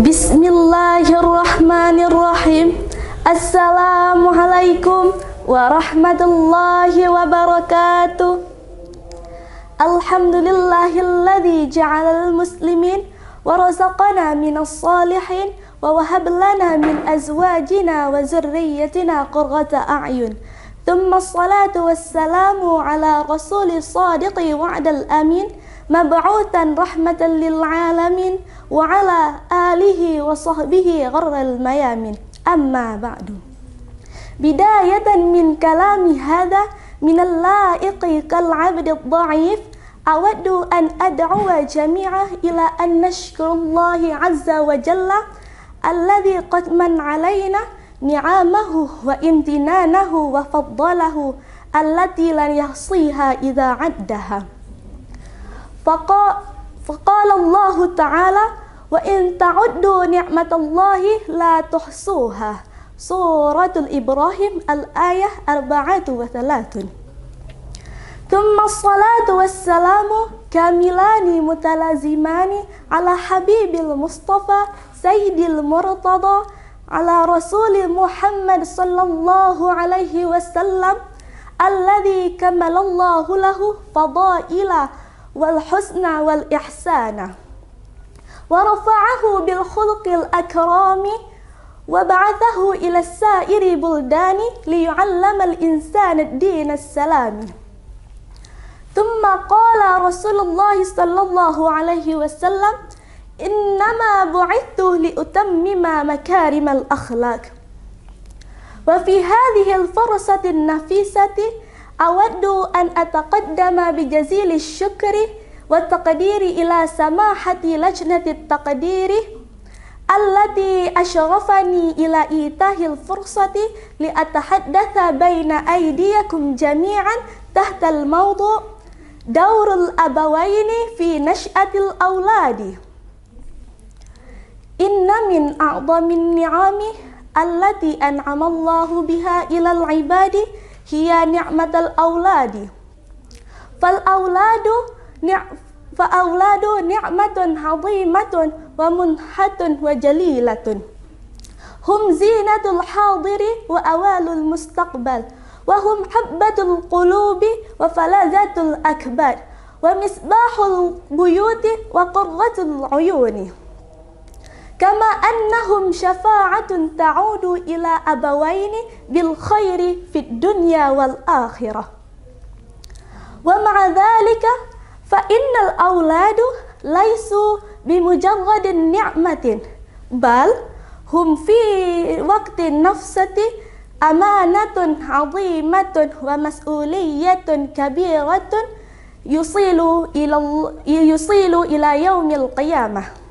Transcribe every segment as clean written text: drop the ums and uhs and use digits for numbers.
Bismillahirrahmanirrahim. Assalamualaikum warahmatullahi wabarakatuh. Alhamdulillahilladzi ja'alal muslimin wa razaqana minas salihin wa wahab lana min azwajina wa zurriyyatina qurrata a'yun. Thumma assalatu wassalamu ala rasulis sadiqi wa'dal amin mab'utan rahmatan lil alamin wa ala alihi wa sahbihi gharral mayamin. Amma ba'du. Bidayatan min kalami hadha min al-la'iqi kal 'abdi ad-dha'if awaddu an ad'uwa jami'ah ila an nashkurallahi 'azza wa jalla alladhi qad man 'alaina ni'amahu wa imtinanahu wa faddalahu allati lan yahsiha idza 'addaha. Faqala Allah Ta'ala wa in ta'uddu ni'matallahi la tuhsuha. Suratul Ibrahim al-ayah 34. Thumma as-salatu was-salamu kamilani mutalazimani ala habibil Mustafa sayyidil murtada ala rasulil Muhammad sallallahu alaihi wasallam alladhi kamalallahu lahu fadaila wal husna wal ihsana wa rafa'ahu bil khuluqil akrami wa ba'athahu ila sa'iri buldani liyu'allama al insana ad-din as-salami. Thumma qala Rasulullah sallallahu alaihi wasallam innama bu'ithtu liutammima makarimal akhlaq. Wa fi hadhihi al-fursati an-nafisati awaddu an ataqaddama bijazili syukri wa taqdiri ila samahati lajnati taqdiri allati ashrafani ila itahil fursati li atahaddatha baina aydiyakum jami'an tahta al-mawdu' daurul abawaini fi nash'atil awladi. Inna min a'zamin ni'ami allati an'amallahu biha ilal ibadi hiya ni'matal awladi. Fal awladu ni'matun 'azimatun wa munhatun wa jalilatun. Hum zinatul hadiri wa awalul mustaqbal wa hum habbatul qulubi wa falazatul akbar wa misbahul buyuti wa qurratul uyuni. Kama annahum syafa'atun ta'udu ila abawaini bil khairi fid dunya wal akhirah. Wa ma'a dhalika fa innal awladu laisu bimujarradin ni'matin bal hum fi waqtin nafsati amanatun 'azimatun wa mas'uliyatun kabiratun yusilu ila yaumil qiyamah.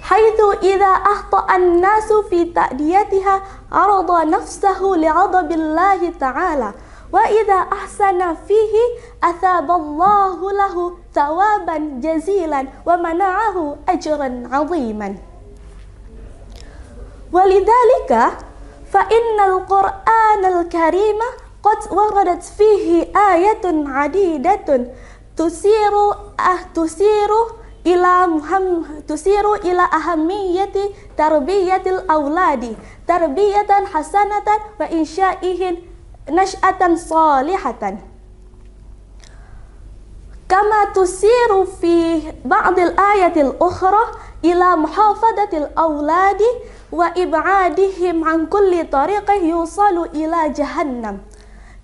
Haitsu idza akhta'a an-nasu fi ta'diyatiha arada nafsahu li'adabillahi ta'ala wa idza ahsana fihi athaballahu lahu thawaban jazilan wa mana'ahu ajran 'aziman. Walidhalika fa innal Qur'anal Karima qad waradat fihi ayatun 'adidatun tusiru ila ahamiyati tarbiyatil awladi tarbiyatan hasanatan wa insyaihin nash'atan salihatan. Kama tusiru fi ba'dil ayatil ukhra ila muhafadatil awladi wa ib'adihim an kulli tariqin yusalu ila jahannam.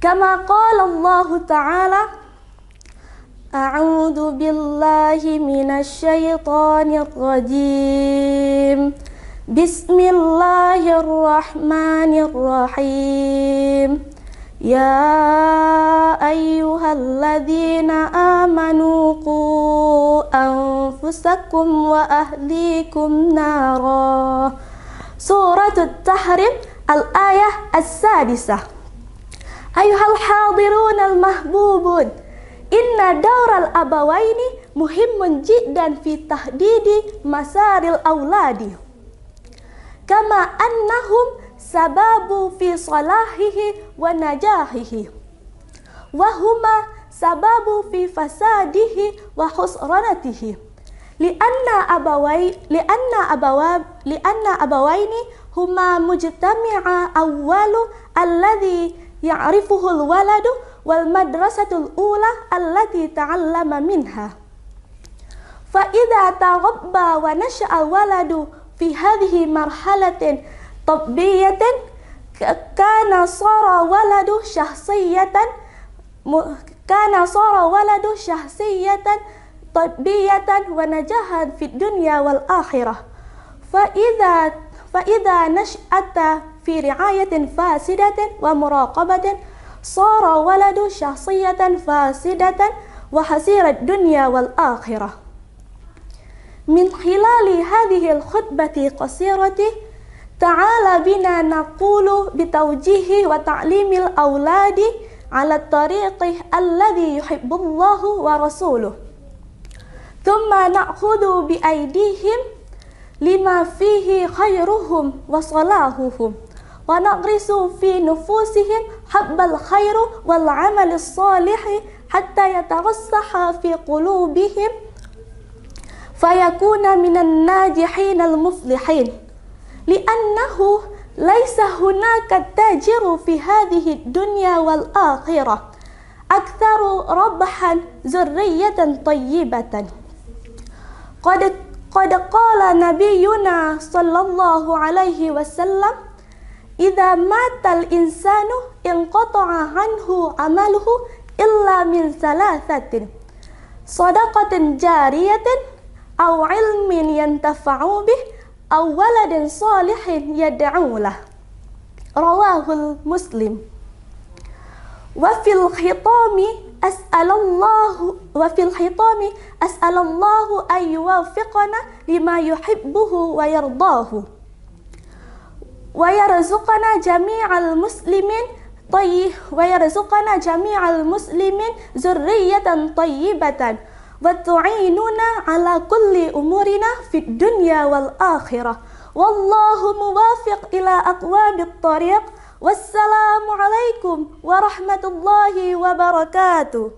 Kama qala Allah Ta'ala A'udzu billahi minasy syaithanir rajim. Bismillahirrahmanirrahim. Ya ayyuhalladzina amanu qu anfusakum wa ahlikum nara. Suratut Tahrim al-ayah as-sadisah. Ayyuhal hadirun al-mahbubun, inna daural abawaini muhimmun jiddan fi tahdidi masaril awladi kama annahum sababu fi salahihi wa najahihi wa huma sababu fi fasadihi wa husranatihi لأن أبوين هما مجتمع أول الذي يعرفه الولد والمدرسة الأولى التي تعلم منها. فإذا تربى ونشأ الولد في هذه مرحلة طبية كان صار ولد شخصية طبية ونجاحا في الدنيا والآخرة. فإذا نشأت في رعاية فاسدة ومراقبة صار ولد شخصية فاسدة وخسر الدنيا والآخرة. من خلال هذه الخطبة القصيرة تعال بنا نقول بتوجيه وتعليم الأولاد على الطريق الذي يحب الله ورسوله، ثم نأخذ بأيديهم لما فيه خيرهم وصلاحهم، ونغرس في نفوسهم حب الخير والعمل الصالح حتى يترسخ في قلوبهم فيكون من الناجحين المفلحين، لأنه ليس هناك تاجر في هذه الدنيا والآخرة أكثر ربحا ذرية طيبة. قد قال نبينا صلى الله عليه وسلم: إذا مات الإنسان انقطع عنه عمله إلا من ثلاثة: صدقة جارية أو علم ينتفع به أو ولد صالح يدعو له. رواه المسلم. وفي الختام أسأل الله أن يوفقنا لما يحبه ويرضاه، ويرزقنا جميع المسلمين ذرية طيبة، وتعيننا على كل أمورنا في الدنيا والآخرة. والله موافق إلى أقوام الطريق. والسلام عليكم ورحمة الله وبركاته.